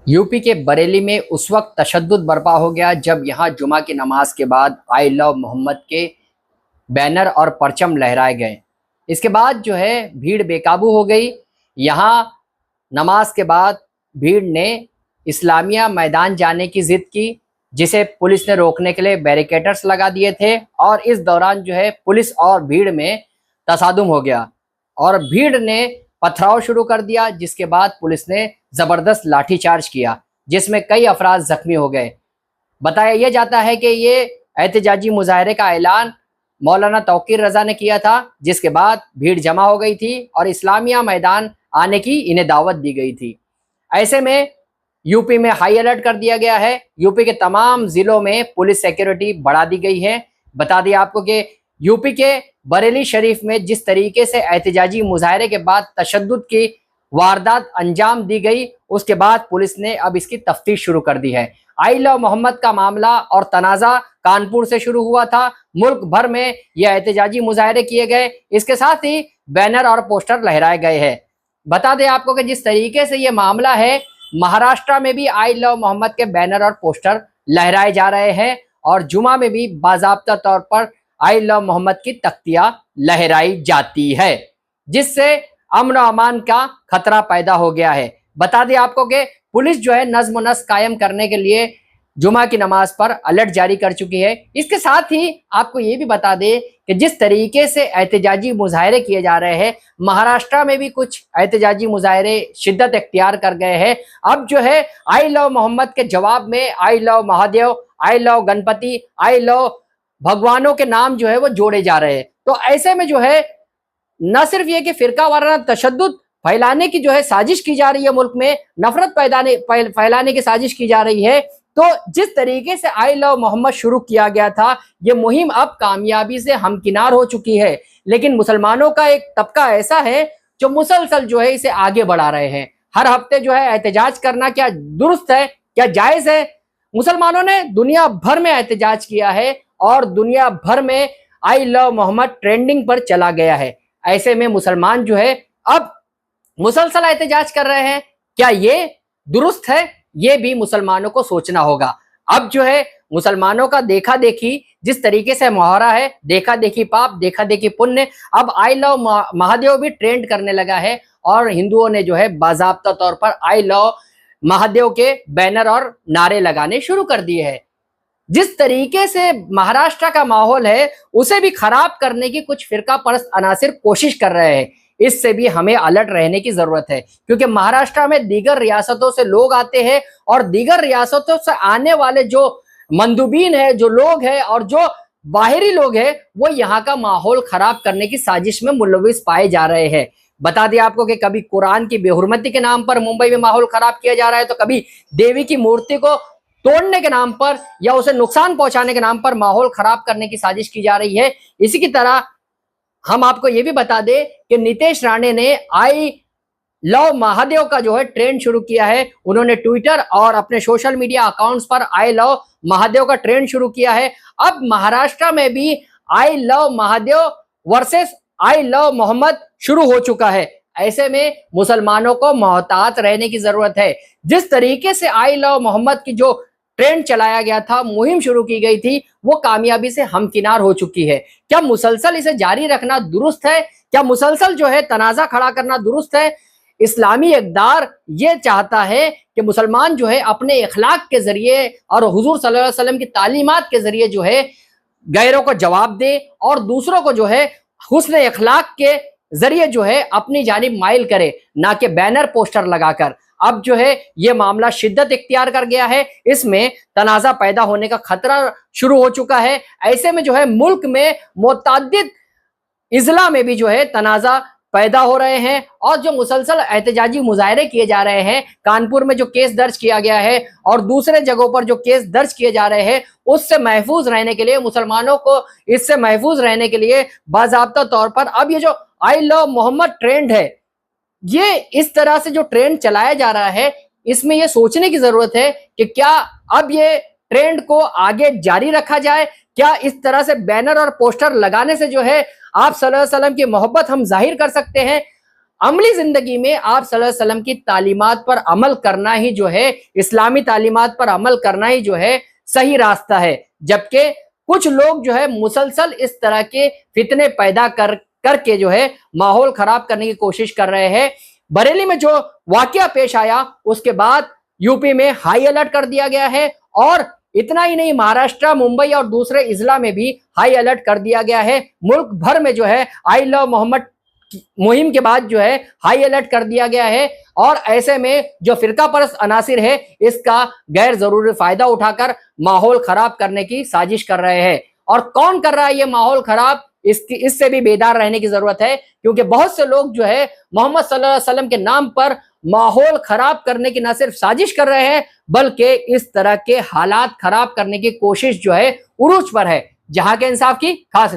UP के बरेली में उस वक्त तशद्दुद बर्पा हो गया जब यहाँ जुमा की नमाज के बाद आई लव मोहम्मद के बैनर और परचम लहराए गए। इसके बाद जो है भीड़ बेकाबू हो गई। यहाँ नमाज के बाद भीड़ ने इस्लामिया मैदान जाने की जिद की, जिसे पुलिस ने रोकने के लिए बैरिकेड्स लगा दिए थे और इस दौरान जो है पुलिस और भीड़ में तसादुम हो गया और भीड़ ने पथराव शुरू कर दिया, जिसके बाद पुलिस ने जबरदस्त लाठीचार्ज किया जिसमें कई अफराद जख्मी हो गए। बताया यह जाता है कि ये एहतजाजी मुजाहरे का ऐलान मौलाना तौकीर रजा ने किया था, जिसके बाद भीड़ जमा हो गई थी और इस्लामिया मैदान आने की इन्हें दावत दी गई थी। ऐसे में यूपी में हाई अलर्ट कर दिया गया है। यूपी के तमाम जिलों में पुलिस सिक्योरिटी बढ़ा दी गई है। बता दिया आपको कि यूपी के बरेली शरीफ में जिस तरीके से एहतजाजी मुजाहरे के बाद तशद्दुद की वारदात अंजाम दी गई, उसके बाद पुलिस ने अब इसकी तफ्तीश शुरू कर दी है। आई लव मोहम्मद का मामला और तनाज़ा कानपुर से शुरू हुआ था। मुल्क भर में यह एहतजाजी मुजाहरे किए गए, इसके साथ ही बैनर और पोस्टर लहराए गए हैं। बता दें आपको कि जिस तरीके से ये मामला है, महाराष्ट्र में भी आई लव मोहम्मद के बैनर और पोस्टर लहराए जा रहे हैं और जुमा में भी बाज़ाब्ता तौर पर आई लव मोहम्मद की तख्तियां लहराई जाती है, जिससे अमन और अमान का खतरा पैदा हो गया है। बता दें आपको कि पुलिस जो है नज्म नस्क कायम करने के लिए जुमा की नमाज पर अलर्ट जारी कर चुकी है। इसके साथ ही आपको ये भी बता दें कि जिस तरीके से एहतजाजी मुजाहरे किए जा रहे हैं, महाराष्ट्र में भी कुछ एहतजाजी मुजाहरे शिद्दत इख्तियार कर गए हैं। अब जो है आई लव मोहम्मद के जवाब में आई love Mahadev, I love Ganpati, I love भगवानों के नाम जो है वो जोड़े जा रहे हैं। तो ऐसे में जो है न सिर्फ ये कि फिरका वाराना तशद्दुद फैलाने की जो है साजिश की जा रही है, मुल्क में नफरत फैलाने की साजिश की जा रही है। तो जिस तरीके से आई लव मोहम्मद शुरू किया गया था, ये मुहिम अब कामयाबी से हमकिनार हो चुकी है। लेकिन मुसलमानों का एक तबका ऐसा है जो मुसलसल जो है इसे आगे बढ़ा रहे हैं। हर हफ्ते जो है एहतजाज करना क्या दुरुस्त है, क्या जायज है? मुसलमानों ने दुनिया भर में एहतजाज किया है और दुनिया भर में आई लव मोहम्मद ट्रेंडिंग पर चला गया है। ऐसे में मुसलमान जो है अब मुसलसल एहतजाज कर रहे हैं। क्या ये दुरुस्त है? ये भी मुसलमानों को सोचना होगा। अब जो है मुसलमानों का देखा देखी जिस तरीके से मुहावरा है, देखा देखी पाप देखा देखी पुण्य, अब आई लव महादेव भी ट्रेंड करने लगा है और हिंदुओं ने जो है बाज़ाब्ता तौर पर आई लव महादेव के बैनर और नारे लगाने शुरू कर दिए हैं। जिस तरीके से महाराष्ट्र का माहौल है, उसे भी खराब करने की कुछ फिरका परस्त अनासिर कोशिश कर रहे हैं। इससे भी हमें अलर्ट रहने की जरूरत है, क्योंकि महाराष्ट्र में दीगर रियासतों से लोग आते हैं और दीगर रियासतों से आने वाले जो मंदुबीन है, जो लोग हैं और जो बाहरी लोग हैं, वो यहाँ का माहौल खराब करने की साजिश में मुलविस पाए जा रहे हैं। बता दिया आपको कि कभी कुरान की बेहुरमती के नाम पर मुंबई में माहौल खराब किया जा रहा है, तो कभी देवी की मूर्ति को तोड़ने के नाम पर या उसे नुकसान पहुंचाने के नाम पर माहौल खराब करने की साजिश की जा रही है। इसी की तरह हम आपको यह भी बता दें कि नीतीश राणे ने आई लव महादेव का जो है ट्रेंड शुरू किया है। उन्होंने ट्विटर और अपने सोशल मीडिया अकाउंट्स पर आई लव महादेव का ट्रेंड शुरू किया है। अब महाराष्ट्र में भी I love Mahadev versus I love Mohammad शुरू हो चुका है। ऐसे में मुसलमानों को मोहतात रहने की जरूरत है। जिस तरीके से आई लव मोहम्मद की जो ट्रेंड चलाया गया था, मुहिम शुरू की गई थी, वो कामयाबी से हमकिनार हो चुकी है। क्या मुसलसल इसे जारी रखना दुरुस्त है? क्या मुसलसल जो है तनाजा खड़ा करना दुरुस्त है? इस्लामी इक़दार ये चाहता है कि मुसलमान जो है अपने इखलाक के जरिए और हुजूर सल्लल्लाहु अलैहि वसल्लम की तालीमात के जरिए जो है गैरों को जवाब दे और दूसरों को जो है हुस्न इखलाक के जरिए जो है अपनी जानिब माइल करे, ना कि बैनर पोस्टर लगाकर। अब जो है ये मामला शिद्दत इख्तियार कर गया है, इसमें तनाज़ा पैदा होने का खतरा शुरू हो चुका है। ऐसे में जो है मुल्क में मुतअद्दिद इज़ला में भी जो है तनाज़ा पैदा हो रहे हैं और जो मुसलसल एहतजाजी मुजाहरे किए जा रहे हैं, कानपुर में जो केस दर्ज किया गया है और दूसरे जगहों पर जो केस दर्ज किए जा रहे हैं, उससे महफूज रहने के लिए, मुसलमानों को इससे महफूज रहने के लिए बाज़ाब्ता तौर पर अब ये जो आई लव मोहम्मद ट्रेंड है, ये इस तरह से जो ट्रेंड चलाया जा रहा है, इसमें ये सोचने की जरूरत है कि क्या अब ये ट्रेंड को आगे जारी रखा जाए? क्या इस तरह से बैनर और पोस्टर लगाने से जो है आप सल्लल्लाहु अलैहि वसल्लम की मोहब्बत हम जाहिर कर सकते हैं? अमली जिंदगी में आप सल्लल्लाहु अलैहि वसल्लम की तालीमात पर अमल करना ही जो है, इस्लामी तालीमात पर अमल करना ही जो है सही रास्ता है। जबकि कुछ लोग जो है मुसलसल इस तरह के फितने पैदा करके जो है माहौल खराब करने की कोशिश कर रहे हैं। बरेली में जो वाकया पेश आया उसके बाद यूपी में हाई अलर्ट कर दिया गया है, और इतना ही नहीं, महाराष्ट्र, मुंबई और दूसरे इजला में भी हाई अलर्ट कर दिया गया है। मुल्क भर में जो है आई लव मोहम्मद मुहिम के बाद जो है हाई अलर्ट कर दिया गया है, और ऐसे में जो फिरका परस्त अनासिर है इसका गैर जरूरी फायदा उठाकर माहौल खराब करने की साजिश कर रहे हैं। और कौन कर रहा है ये माहौल खराब, इससे भी बेदार रहने की जरूरत है, क्योंकि बहुत से लोग जो है मोहम्मद सल्लल्लाहु अलैहि वसल्लम के नाम पर माहौल खराब करने की न सिर्फ साजिश कर रहे हैं, बल्कि इस तरह के हालात खराब करने की कोशिश जो है उरूज पर है। जहां के इंसाफ की खास